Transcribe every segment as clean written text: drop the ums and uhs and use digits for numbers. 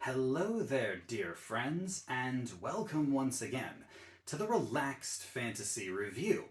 Hello there, dear friends, and welcome once again to the Relaxed Fantasy Review.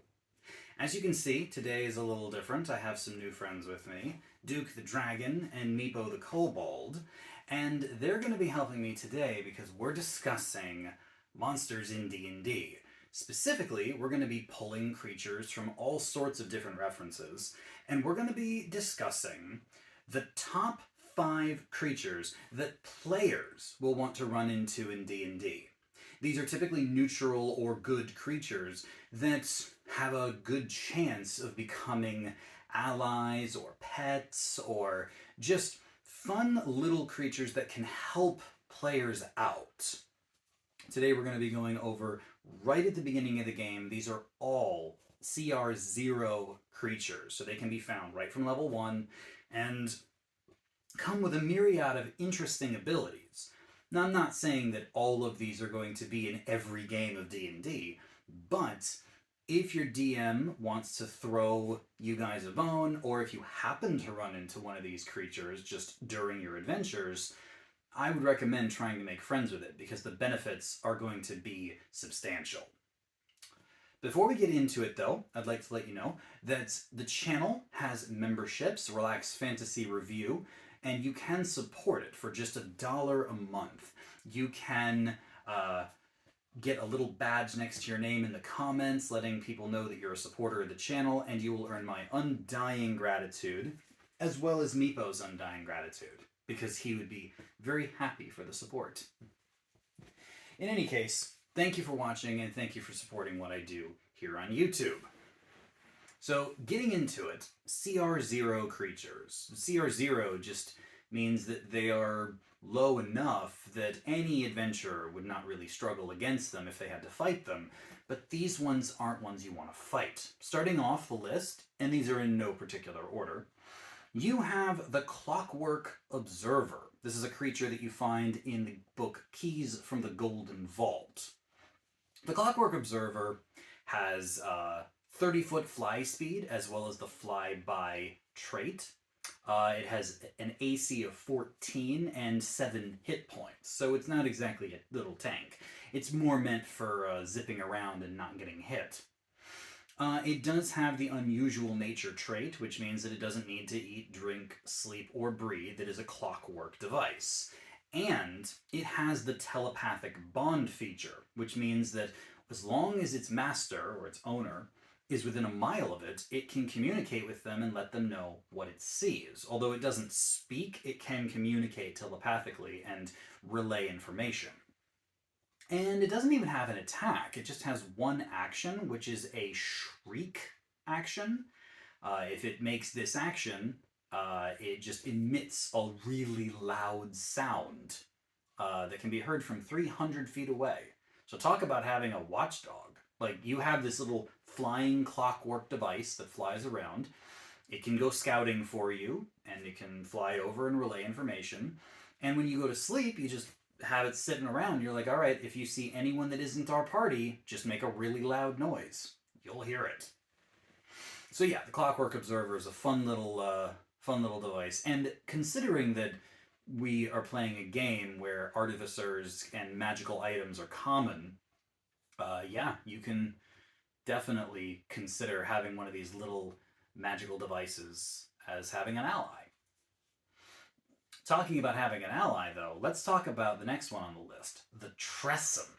As you can see, today is a little different. I have some new friends with me, Duke the Dragon and Meepo the Kobold, and they're going to be helping me today because we're discussing monsters in D&D. Specifically, we're going to be pulling creatures from all sorts of different references, and we're going to be discussing the top 5 creatures that players will want to run into in D&D. These are typically neutral or good creatures that have a good chance of becoming allies or pets or just fun little creatures that can help players out. Today we're going to be going over right at the beginning of the game. These are all CR-0 creatures, so they can be found right from level 1 and come with a myriad of interesting abilities. Now, I'm not saying that all of these are going to be in every game of D&D, but if your DM wants to throw you guys a bone, or if you happen to run into one of these creatures just during your adventures, I would recommend trying to make friends with it because the benefits are going to be substantial. Before we get into it, though, I'd like to let you know that the channel has memberships, Relaxed Fantasy Review, and you can support it for just $1 a month. You can get a little badge next to your name in the comments, letting people know that you're a supporter of the channel, and you will earn my undying gratitude, as well as Meepo's undying gratitude, because he would be very happy for the support. In any case, thank you for watching, and thank you for supporting what I do here on YouTube. So, getting into it, CR-0 creatures. CR-0 just means that they are low enough that any adventurer would not really struggle against them if they had to fight them, but these ones aren't ones you want to fight. Starting off the list, and these are in no particular order, you have the Clockwork Observer. This is a creature that you find in the book Keys from the Golden Vault. The Clockwork Observer has 30-foot fly speed, as well as the fly-by trait. It has an AC of 14 and 7 hit points, so it's not exactly a little tank. It's more meant for zipping around and not getting hit. It does have the unusual nature trait, which means that it doesn't need to eat, drink, sleep, or breathe. It is a clockwork device. And it has the telepathic bond feature, which means that as long as its master, or its owner, is within a mile of it, it can communicate with them and let them know what it sees. Although it doesn't speak, it can communicate telepathically and relay information. And it doesn't even have an attack. It just has one action, which is a shriek action. If it makes this action, it just emits a really loud sound that can be heard from 300 feet away. So talk about having a watchdog. Like, you have this little flying clockwork device that flies around. It can go scouting for you, and it can fly over and relay information. And when you go to sleep, you just have it sitting around. You're like, all right, if you see anyone that isn't our party, just make a really loud noise. You'll hear it. So yeah, the Clockwork Observer is a fun little device. And considering that we are playing a game where artificers and magical items are common, yeah, you can definitely consider having one of these little magical devices as having an ally. Talking about having an ally, though, let's talk about the next one on the list, the Tressum.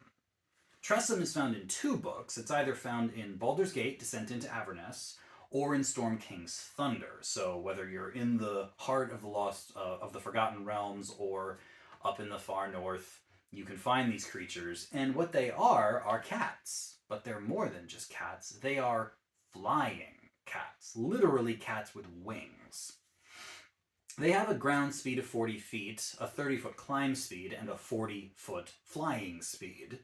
Tressum is found in 2 books. It's either found in Baldur's Gate, Descent into Avernus, or in Storm King's Thunder. So whether you're in the heart of the of the Forgotten Realms or up in the far north, you can find these creatures. And what they are cats. But they're more than just cats. They are flying cats. Literally cats with wings. They have a ground speed of 40 feet, a 30-foot climb speed, and a 40-foot flying speed.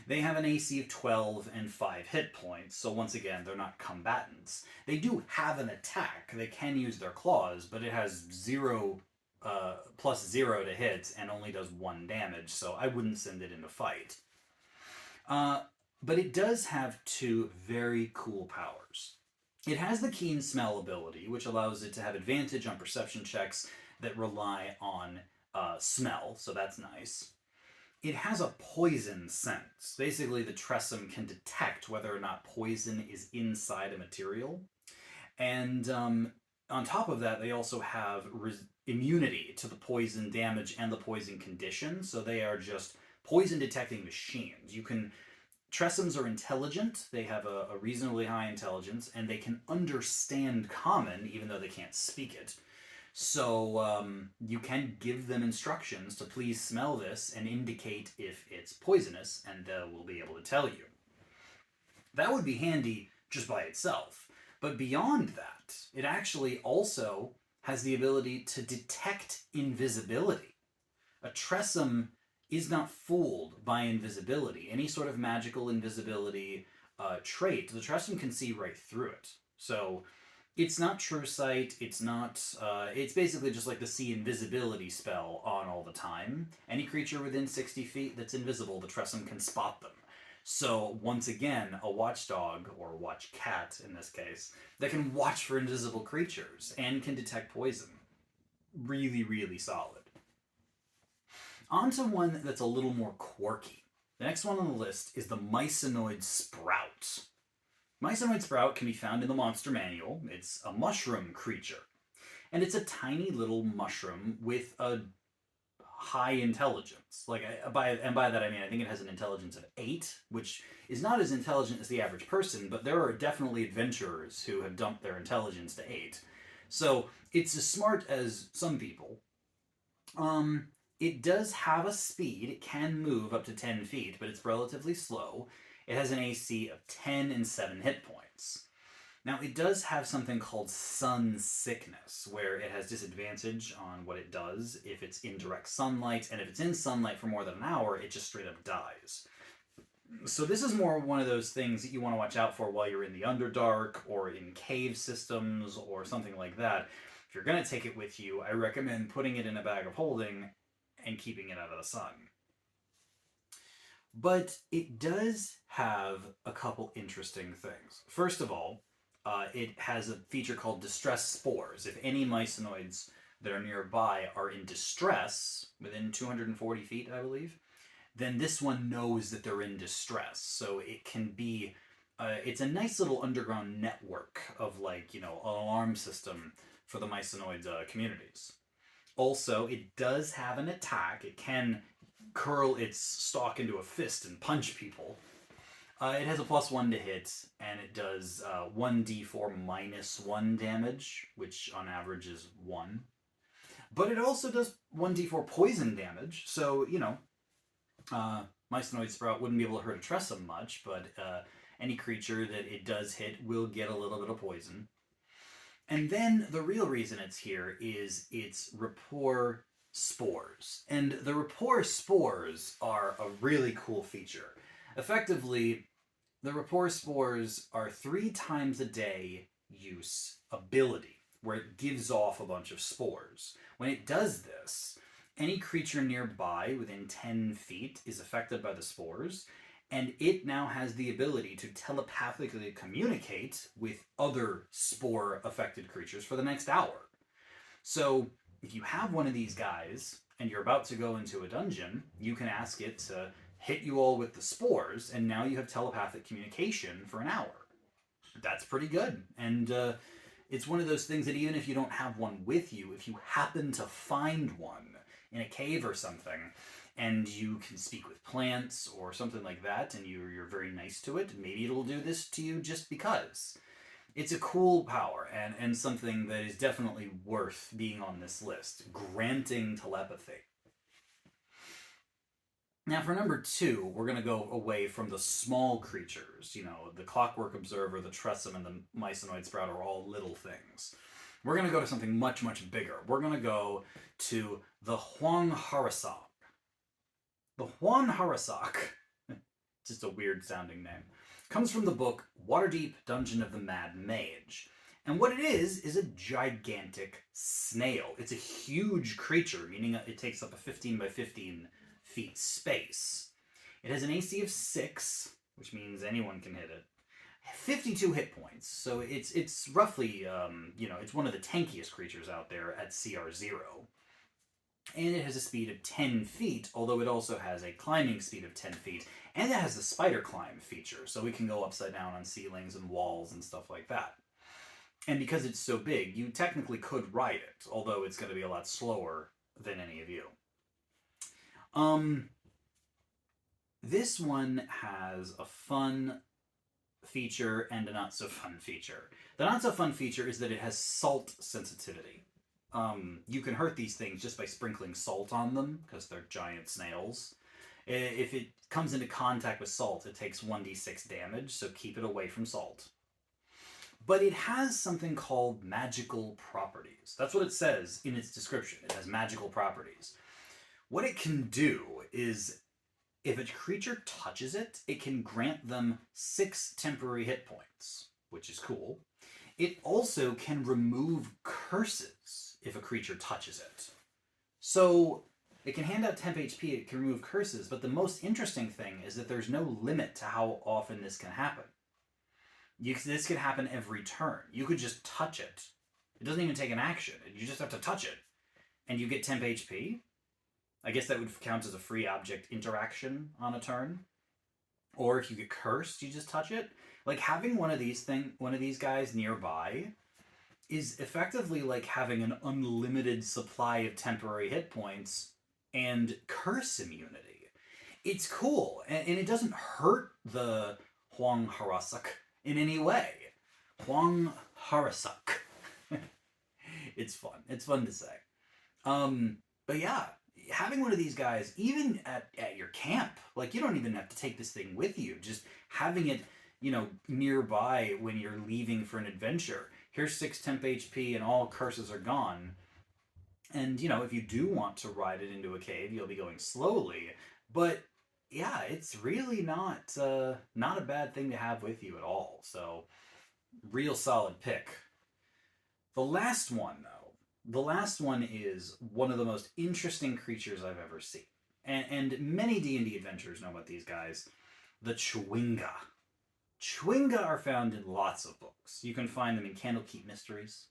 They have an AC of 12 and 5 hit points, so once again, they're not combatants. They do have an attack. They can use their claws, but it has +0 to hit and only does 1 damage, so I wouldn't send it in a fight. But it does have 2 very cool powers. It has the Keen Smell ability, which allows it to have advantage on perception checks that rely on smell, so that's nice. It has a poison sense. Basically, the Tressum can detect whether or not poison is inside a material. And on top of that, they also have immunity to the poison damage and the poison condition, so they are just poison detecting machines. Tressums are intelligent, they have a reasonably high intelligence, and they can understand common, even though they can't speak it. So you can give them instructions to please smell this and indicate if it's poisonous, and they will be able to tell you. That would be handy just by itself. But beyond that, it actually also has the ability to detect invisibility. A Tressum is not fooled by invisibility. Any sort of magical invisibility trait, the Tressum can see right through it. So it's not true sight. It's not. It's basically just like the see invisibility spell on all the time. Any creature within 60 feet that's invisible, the Tressum can spot them. So once again, a watchdog, or watch cat in this case, that can watch for invisible creatures and can detect poison. Really, really solid. On to one that's a little more quirky. The next one on the list is the Mycenoid Sprout. Mycenoid Sprout can be found in the Monster Manual. It's a mushroom creature. And it's a tiny little mushroom with a high intelligence. By that I mean I think it has an intelligence of 8, which is not as intelligent as the average person, but there are definitely adventurers who have dumped their intelligence to 8. So it's as smart as some people. It does have a speed. It can move up to 10 feet, but it's relatively slow. It has an AC of 10 and 7 hit points. Now, it does have something called sun sickness, where it has disadvantage on what it does if it's in direct sunlight, and if it's in sunlight for more than an hour, it just straight up dies. So this is more one of those things that you want to watch out for while you're in the Underdark, or in cave systems, or something like that. If you're going to take it with you, I recommend putting it in a bag of holding and keeping it out of the sun. But it does have a couple interesting things. First of all, it has a feature called Distress Spores. If any mycenoids that are nearby are in distress, within 240 feet, I believe, then this one knows that they're in distress. So it can be, it's a nice little underground network of, like, an alarm system for the mycenoid communities. Also, it does have an attack. It can curl its stalk into a fist and punch people. It has a +1 to hit, and it does 1d4 -1 damage, which on average is 1. But it also does 1d4 poison damage, so, Mycenoid Sprout wouldn't be able to hurt a Tressum much, but any creature that it does hit will get a little bit of poison. And then the real reason it's here is its rapport spores. And the rapport spores are a really cool feature. Effectively, the rapport spores are 3 times a day use ability, where it gives off a bunch of spores. When it does this, any creature nearby within 10 feet is affected by the spores, and it now has the ability to telepathically communicate with other spore-affected creatures for the next hour. So if you have one of these guys and you're about to go into a dungeon, you can ask it to hit you all with the spores, and now you have telepathic communication for an hour. That's pretty good. And it's one of those things that even if you don't have one with you, if you happen to find one in a cave or something, and you can speak with plants or something like that, and you're very nice to it, maybe it'll do this to you just because. It's a cool power, and something that is definitely worth being on this list. Granting telepathy. Now for number 2, we're going to go away from the small creatures. The Clockwork Observer, the Tressum, and the Mycenoid Sprout are all little things. We're going to go to something much, much bigger. We're going to go to the Huang Harasak. The Huang Harasak, just a weird sounding name, comes from the book Waterdeep Dungeon of the Mad Mage. And what it is a gigantic snail. It's a huge creature, meaning it takes up a 15 by 15 feet space. It has an AC of 6, which means anyone can hit it. 52 hit points, so it's roughly, it's one of the tankiest creatures out there at CR-0. and it has a speed of 10 feet, although it also has a climbing speed of 10 feet, and it has the spider climb feature, so we can go upside down on ceilings and walls and stuff like that. And because it's so big, you technically could ride it, although it's going to be a lot slower than any of you. This one has a fun feature and a not so fun feature. The not so fun feature is that it has salt sensitivity. You can hurt these things just by sprinkling salt on them, because they're giant snails. If it comes into contact with salt, it takes 1d6 damage, so keep it away from salt. But it has something called magical properties. That's what it says in its description. It has magical properties. What it can do is, if a creature touches it, it can grant them 6 temporary hit points, which is cool. It also can remove curses if a creature touches it. So it can hand out temp HP, it can remove curses, but the most interesting thing is that there's no limit to how often this can happen. This could happen every turn. You could just touch it. It doesn't even take an action. You just have to touch it. And you get temp HP. I guess that would count as a free object interaction on a turn. Or if you get cursed, you just touch it. Like, having one of these guys nearby is effectively like having an unlimited supply of temporary hit points and curse immunity. It's cool, and it doesn't hurt the Huang Harasak in any way. Huang Harasak. It's fun. It's fun to say. But yeah, having one of these guys, even at your camp, like, you don't even have to take this thing with you. Just having it, nearby when you're leaving for an adventure. Here's 6 temp HP and all curses are gone. And, if you do want to ride it into a cave, you'll be going slowly. But yeah, it's really not a bad thing to have with you at all. So, real solid pick. The last one, though. The last one is one of the most interesting creatures I've ever seen. And many D&D adventurers know about these guys. The Chwinga. Chwinga are found in lots of books. You can find them in Candlekeep Mysteries.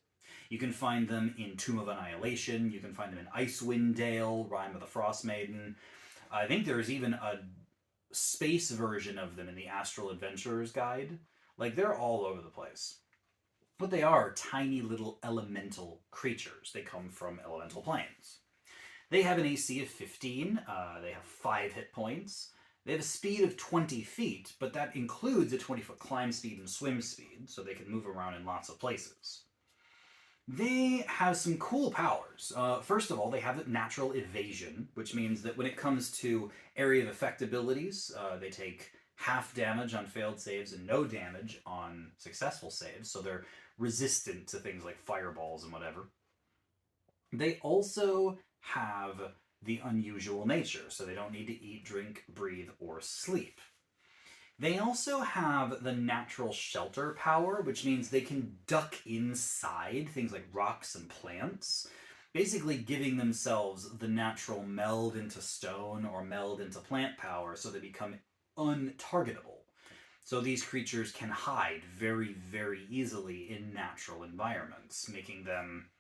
You can find them in Tomb of Annihilation. You can find them in Icewind Dale, Rime of the Frost Maiden. I think there's even a space version of them in the Astral Adventurer's Guide. Like, they're all over the place. What they are tiny little elemental creatures. They come from elemental planes. They have an AC of 15. They have 5 hit points. They have a speed of 20 feet, but that includes a 20-foot climb speed and swim speed, so they can move around in lots of places. They have some cool powers. First of all, they have natural evasion, which means that when it comes to area of effect abilities, they take half damage on failed saves and no damage on successful saves, so they're resistant to things like fireballs and whatever. They also have the unusual nature, so they don't need to eat, drink, breathe, or sleep. They also have the natural shelter power, which means they can duck inside things like rocks and plants, basically giving themselves the natural meld into stone or meld into plant power so they become untargetable. So these creatures can hide very, very easily in natural environments, making them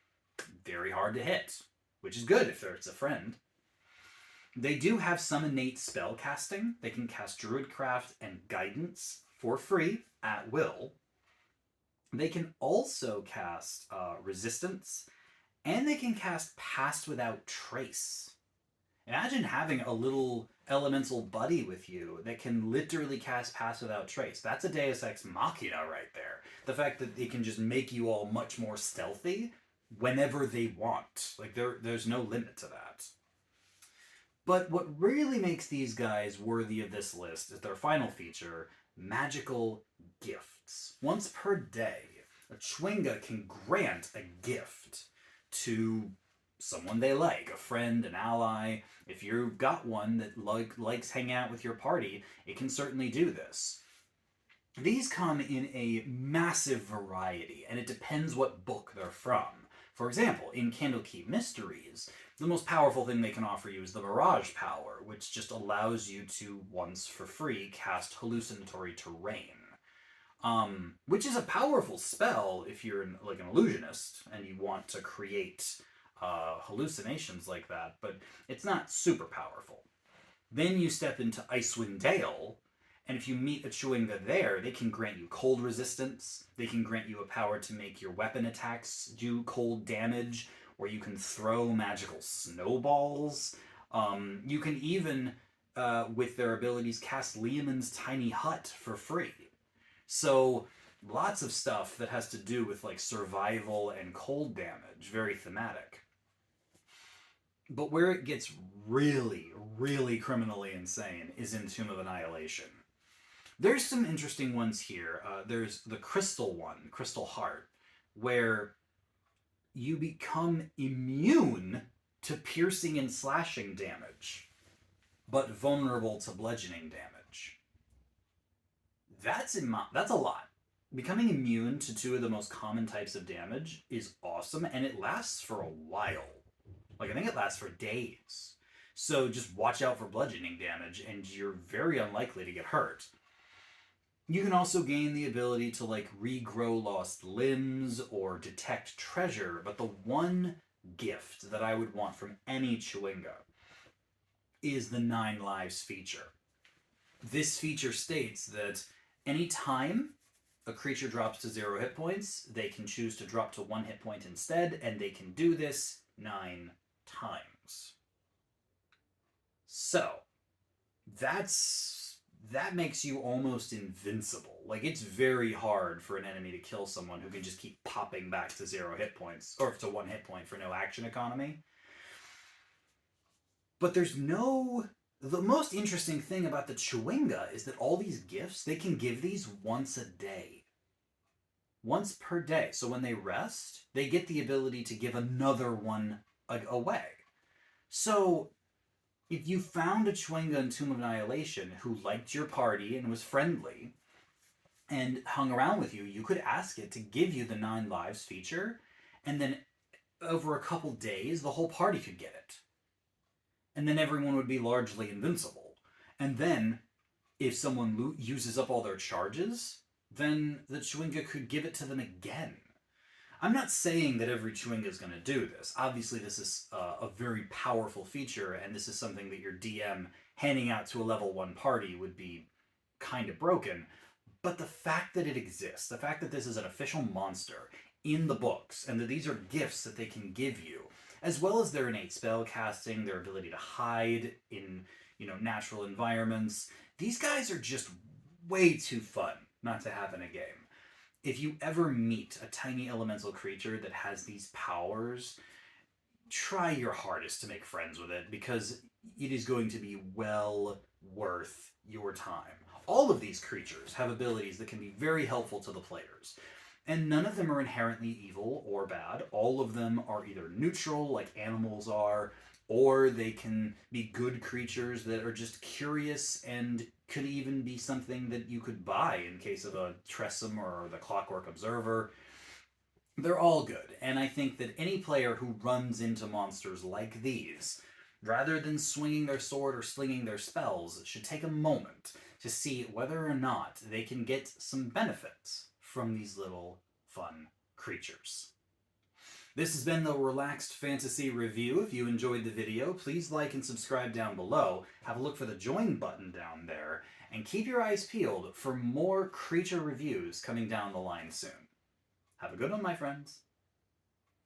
very hard to hit, which is good if it's a friend. They do have some innate spell casting. They can cast Druidcraft and Guidance for free at will. They can also cast Resistance, and they can cast Pass Without Trace. Imagine having a little elemental buddy with you that can literally cast Pass Without Trace. That's a Deus Ex Machina right there. The fact that they can just make you all much more stealthy whenever they want. Like, there's no limit to that. But what really makes these guys worthy of this list is their final feature, magical gifts. Once per day, a Chwinga can grant a gift to someone they like, a friend, an ally. If you've got one that likes hanging out with your party, it can certainly do this. These come in a massive variety, and it depends what book they're from. For example, in Candlekeep Mysteries, the most powerful thing they can offer you is the Mirage Power, which just allows you to, once for free, cast Hallucinatory Terrain. Which is a powerful spell if you're like an illusionist and you want to create hallucinations like that, but it's not super powerful. Then you step into Icewind Dale, and if you meet a Chewinga there, they can grant you cold resistance. They can grant you a power to make your weapon attacks do cold damage, or you can throw magical snowballs. You can even, with their abilities, cast Leomund's Tiny Hut for free. So lots of stuff that has to do with like survival and cold damage, very thematic. But where it gets really, really criminally insane is in Tomb of Annihilation. There's some interesting ones here. There's the Crystal one, Crystal Heart, where you become immune to piercing and slashing damage, but vulnerable to bludgeoning damage. That's a lot. Becoming immune to two of the most common types of damage is awesome, and it lasts for a while. Like, I think it lasts for days. So just watch out for bludgeoning damage, and you're very unlikely to get hurt. You can also gain the ability to, like, regrow lost limbs or detect treasure, but the one gift that I would want from any Chewinga is the 9 Lives feature. This feature states that any time a creature drops to 0 hit points, they can choose to drop to 1 hit point instead, and they can do this 9 times. So, that makes you almost invincible. Like, it's very hard for an enemy to kill someone who can just keep popping back to 0 hit points, or to 1 hit point for no action economy. But there's no... The most interesting thing about the Chewinga is that all these gifts, they can give these once a day. Once per day. So when they rest, they get the ability to give another one away. So if you found a Chewinga in Tomb of Annihilation who liked your party and was friendly and hung around with you, you could ask it to give you the 9 Lives feature, and then over a couple days, the whole party could get it. And then everyone would be largely invincible. And then, if someone uses up all their charges, then the Chewinga could give it to them again. I'm not saying that every Chewinga is going to do this. Obviously, this is a very powerful feature, and this is something that your DM handing out to a level 1 party would be kind of broken. But the fact that it exists, the fact that this is an official monster in the books, and that these are gifts that they can give you, as well as their innate spell casting, their ability to hide in, natural environments. These guys are just way too fun not to have in a game. If you ever meet a tiny elemental creature that has these powers, try your hardest to make friends with it, because it is going to be well worth your time. All of these creatures have abilities that can be very helpful to the players. And none of them are inherently evil or bad. All of them are either neutral, like animals are, or they can be good creatures that are just curious and could even be something that you could buy in case of a Tressum or the Clockwork Observer. They're all good, and I think that any player who runs into monsters like these, rather than swinging their sword or slinging their spells, should take a moment to see whether or not they can get some benefits from these little fun creatures. This has been the Relaxed Fantasy Review. If you enjoyed the video, please like and subscribe down below. Have a look for the join button down there, and keep your eyes peeled for more creature reviews coming down the line soon. Have a good one, my friends.